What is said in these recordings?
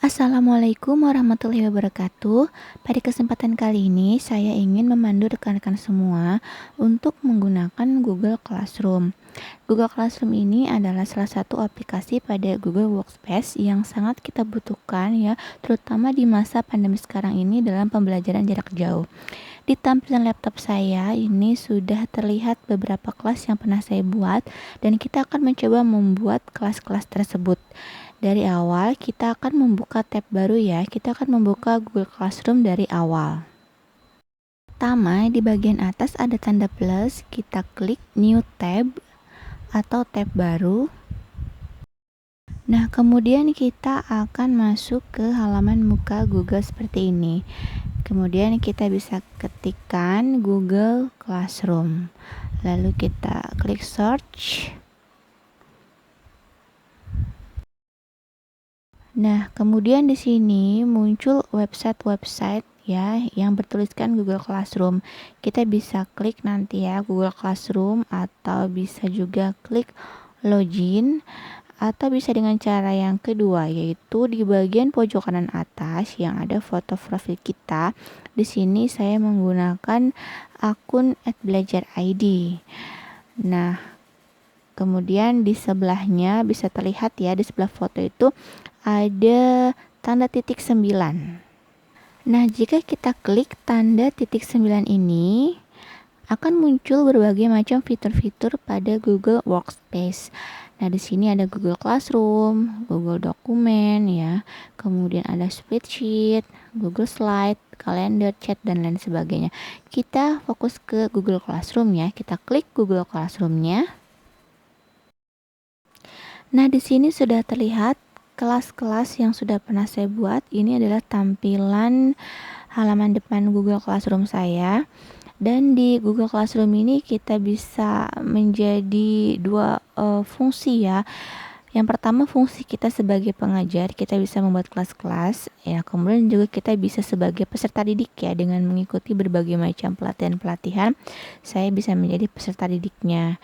Assalamualaikum warahmatullahi wabarakatuh. Pada kesempatan kali ini, saya ingin memandu rekan-rekan semua untuk menggunakan Google Classroom. Google Classroom ini adalah salah satu aplikasi pada Google Workspace yang sangat kita butuhkan ya, terutama di masa pandemi sekarang ini dalam pembelajaran jarak jauh. Di tampilan laptop saya ini sudah terlihat beberapa kelas yang pernah saya buat dan kita akan mencoba membuat kelas-kelas tersebut. Dari awal kita akan membuka tab baru ya. Kita akan membuka Google Classroom dari awal. Pertama, di bagian atas ada tanda plus, kita klik new tab atau tab baru. Nah, kemudian kita akan masuk ke halaman muka Google seperti ini. Kemudian kita bisa ketikkan Google Classroom. Lalu kita klik search. Nah, kemudian di sini muncul website-website ya yang bertuliskan Google Classroom. Kita bisa klik nanti ya Google Classroom atau bisa juga klik login atau bisa dengan cara yang kedua yaitu di bagian pojok kanan atas yang ada foto profil kita. Di sini saya menggunakan akun @belajar_id. Nah, kemudian di sebelahnya bisa terlihat ya di sebelah foto itu ada tanda titik 9. Nah, jika kita klik tanda titik 9 ini, akan muncul berbagai macam fitur-fitur pada Google Workspace. Nah, di sini ada Google Classroom, Google Dokumen ya, kemudian ada Spreadsheet, Google Slide, kalender, chat dan lain sebagainya. Kita fokus ke Google Classroom ya. Kita klik Google Classroom-nya. Nah, di sini sudah terlihat kelas-kelas yang sudah pernah saya buat. Ini adalah tampilan halaman depan Google Classroom saya. Dan di Google Classroom ini kita bisa menjadi dua fungsi ya. Yang pertama fungsi kita sebagai pengajar, kita bisa membuat kelas-kelas ya. Kemudian juga kita bisa sebagai peserta didik ya, dengan mengikuti berbagai macam pelatihan-pelatihan. Saya bisa menjadi peserta didiknya.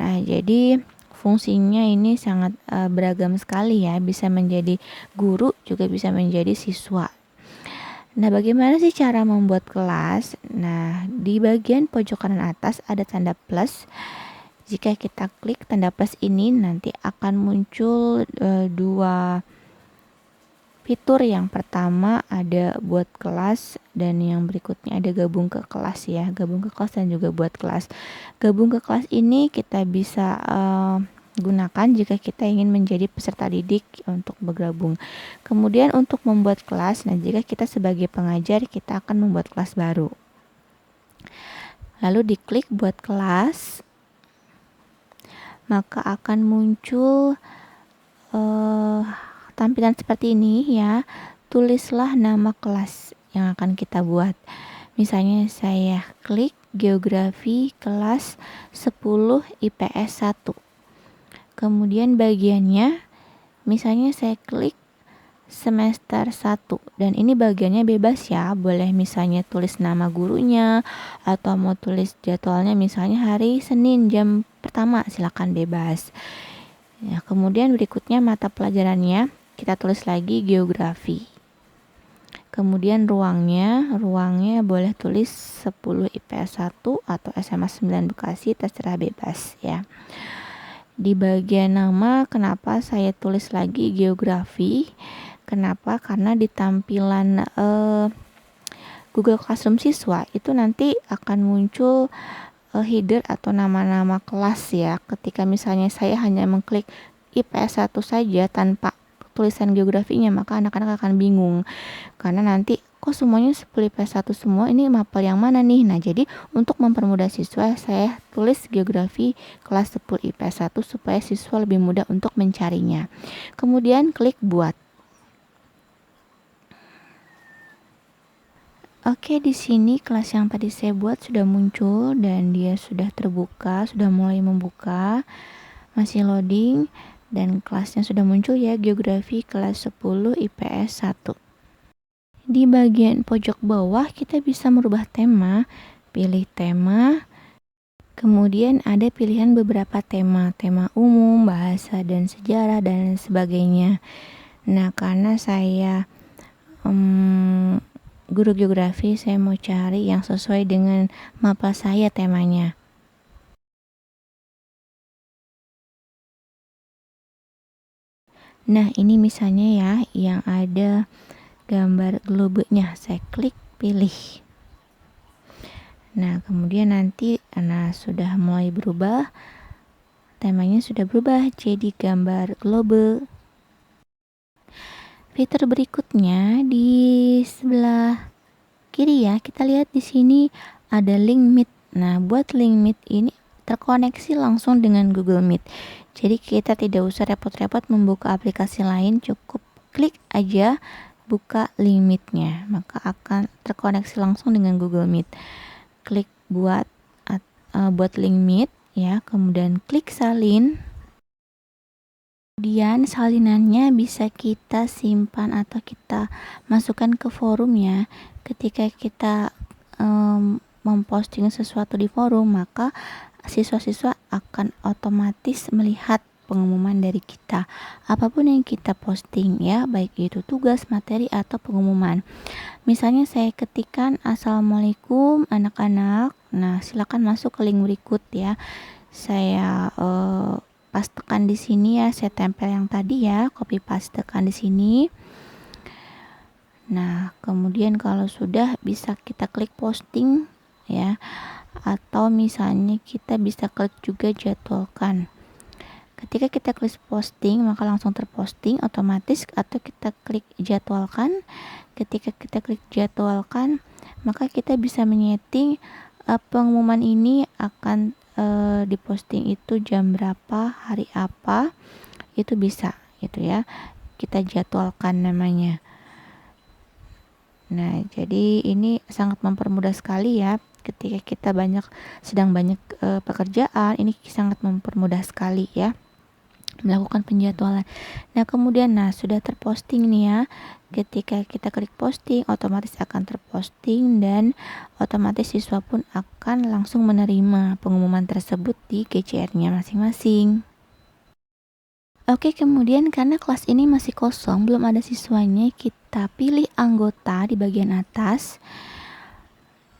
Nah, jadi fungsinya ini sangat beragam sekali ya, bisa menjadi guru juga bisa menjadi siswa. Nah, bagaimana sih cara membuat kelas? Nah, di bagian pojok kanan atas ada tanda plus. Jika kita klik tanda plus ini nanti akan muncul dua fitur. Yang pertama ada buat kelas dan yang berikutnya ada gabung ke kelas ya. Gabung ke kelas dan juga buat kelas. Gabung ke kelas ini kita bisa gunakan jika kita ingin menjadi peserta didik untuk bergabung. Kemudian untuk membuat kelas, nah jika kita sebagai pengajar kita akan membuat kelas baru. Lalu diklik buat kelas, maka akan muncul tampilan seperti ini ya. Tulislah nama kelas yang akan kita buat. Misalnya saya klik geografi kelas 10 IPS 1. Kemudian bagiannya misalnya saya klik semester 1 dan ini bagiannya bebas ya, boleh misalnya tulis nama gurunya atau mau tulis jadwalnya misalnya hari Senin jam pertama, silakan bebas. Ya, kemudian berikutnya mata pelajarannya kita tulis lagi geografi. Kemudian ruangnya boleh tulis 10 IPS 1 atau SMA 9 Bekasi, terserah bebas ya. Di bagian nama kenapa saya tulis lagi geografi? Kenapa? Karena di tampilan Google Classroom siswa itu nanti akan muncul header atau nama-nama kelas ya. Ketika misalnya saya hanya mengklik IPS 1 saja tanpa tulisan geografinya, maka anak-anak akan bingung. Karena nanti kok semuanya 10 IPS 1 semua, ini mapel yang mana nih? Nah, jadi untuk mempermudah siswa, saya tulis geografi kelas 10 IPS 1 supaya siswa lebih mudah untuk mencarinya. Kemudian klik buat. Oke, di sini kelas yang tadi saya buat sudah muncul dan dia sudah terbuka, sudah mulai membuka. Masih loading dan kelasnya sudah muncul ya, geografi kelas 10 IPS 1. Di bagian pojok bawah kita bisa merubah tema, pilih tema. Kemudian ada pilihan beberapa tema umum, bahasa dan sejarah dan sebagainya. Nah, karena saya guru geografi, saya mau cari yang sesuai dengan mapel saya temanya. Nah, ini misalnya ya, yang ada gambar globenya. Saya klik pilih. Nah, kemudian nanti sudah mulai berubah. Temanya sudah berubah jadi gambar globe. Fitur berikutnya di sebelah kiri ya, kita lihat di sini ada link Meet. Nah, buat link Meet ini terkoneksi langsung dengan Google Meet. Jadi kita tidak usah repot-repot membuka aplikasi lain, cukup klik aja buka link Meet-nya, maka akan terkoneksi langsung dengan Google Meet. Klik buat link Meet ya, kemudian klik salin. Kemudian salinannya bisa kita simpan atau kita masukkan ke forum ya. Ketika kita memposting sesuatu di forum, maka siswa-siswa akan otomatis melihat pengumuman dari kita. Apapun yang kita posting ya, baik itu tugas, materi, atau pengumuman. Misalnya saya ketikkan Assalamualaikum anak-anak. Nah, silakan masuk ke link berikut ya. Saya pastekan di sini ya, saya tempel yang tadi ya, copy pastekan di sini. Nah, kemudian kalau sudah bisa kita klik posting ya, atau misalnya kita bisa klik juga jadwalkan. Ketika kita klik posting maka langsung terposting otomatis, atau kita klik jadwalkan. Ketika kita klik jadwalkan maka kita bisa menyeting pengumuman ini akan diposting itu jam berapa, hari apa, itu bisa gitu ya, kita jadwalkan namanya. Nah, jadi ini sangat mempermudah sekali ya, ketika kita sedang banyak pekerjaan, ini sangat mempermudah sekali ya melakukan penjadwalan. Nah, kemudian sudah terposting nih ya. Ketika kita klik posting, otomatis akan terposting dan otomatis siswa pun akan langsung menerima pengumuman tersebut di GCR-nya masing-masing. Oke, kemudian karena kelas ini masih kosong, belum ada siswanya, kita pilih anggota di bagian atas.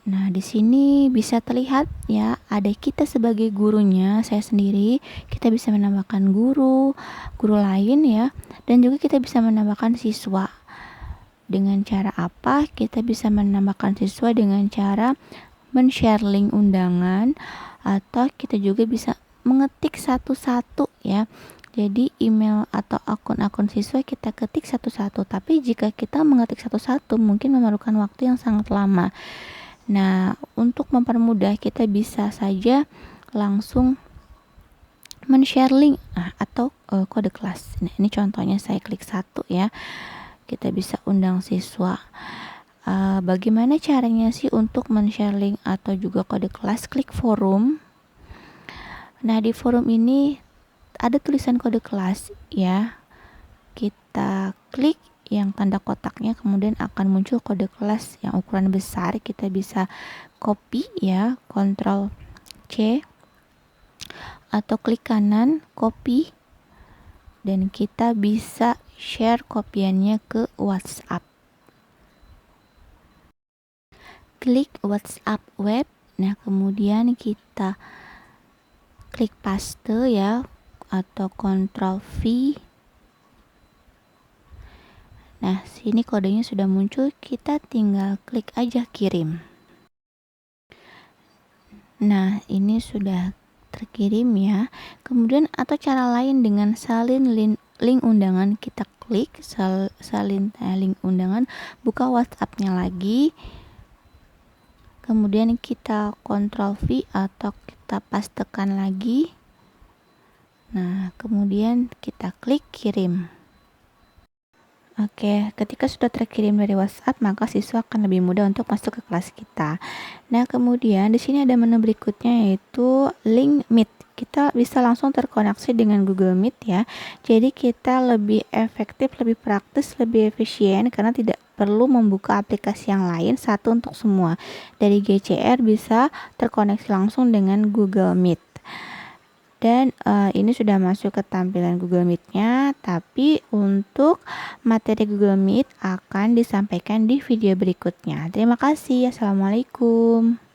Nah, di sini bisa terlihat ya, ada kita sebagai gurunya, saya sendiri. Kita bisa menambahkan guru lain ya, dan juga kita bisa menambahkan siswa. Dengan cara apa? Kita bisa menambahkan siswa dengan cara men-share link undangan, atau kita juga bisa mengetik satu-satu ya. Jadi email atau akun-akun siswa kita ketik satu-satu, tapi jika kita mengetik satu-satu mungkin memerlukan waktu yang sangat lama. Nah, untuk mempermudah kita bisa saja langsung men-share link atau kode kelas. Nah, ini contohnya saya klik satu ya. Kita bisa undang siswa. Bagaimana caranya sih untuk men-share link atau juga kode kelas? Klik forum. Nah, di forum ini ada tulisan kode kelas ya. Kita klik yang tanda kotaknya, kemudian akan muncul kode kelas yang ukuran besar. Kita bisa copy ya, Ctrl C, atau klik kanan copy, dan kita bisa share kopiannya ke WhatsApp. Klik WhatsApp web. Nah, kemudian kita klik paste ya, atau Ctrl V. Nah, sini kodenya sudah muncul, kita tinggal klik aja kirim. Nah, ini sudah terkirim ya. Kemudian atau cara lain dengan salin link undangan, kita klik salin link undangan, buka WhatsApp-nya lagi. Kemudian kita Ctrl V atau kita pastekan lagi. Nah, kemudian kita klik kirim. Oke, ketika sudah terkirim dari WhatsApp, maka siswa akan lebih mudah untuk masuk ke kelas kita. Nah, kemudian di sini ada menu berikutnya yaitu link Meet. Kita bisa langsung terkoneksi dengan Google Meet ya. Jadi kita lebih efektif, lebih praktis, lebih efisien karena tidak perlu membuka aplikasi yang lain, satu untuk semua. Dari GCR bisa terkoneksi langsung dengan Google Meet. Dan ini sudah masuk ke tampilan Google Meet-nya, tapi untuk materi Google Meet akan disampaikan di video berikutnya. Terima kasih. Assalamualaikum.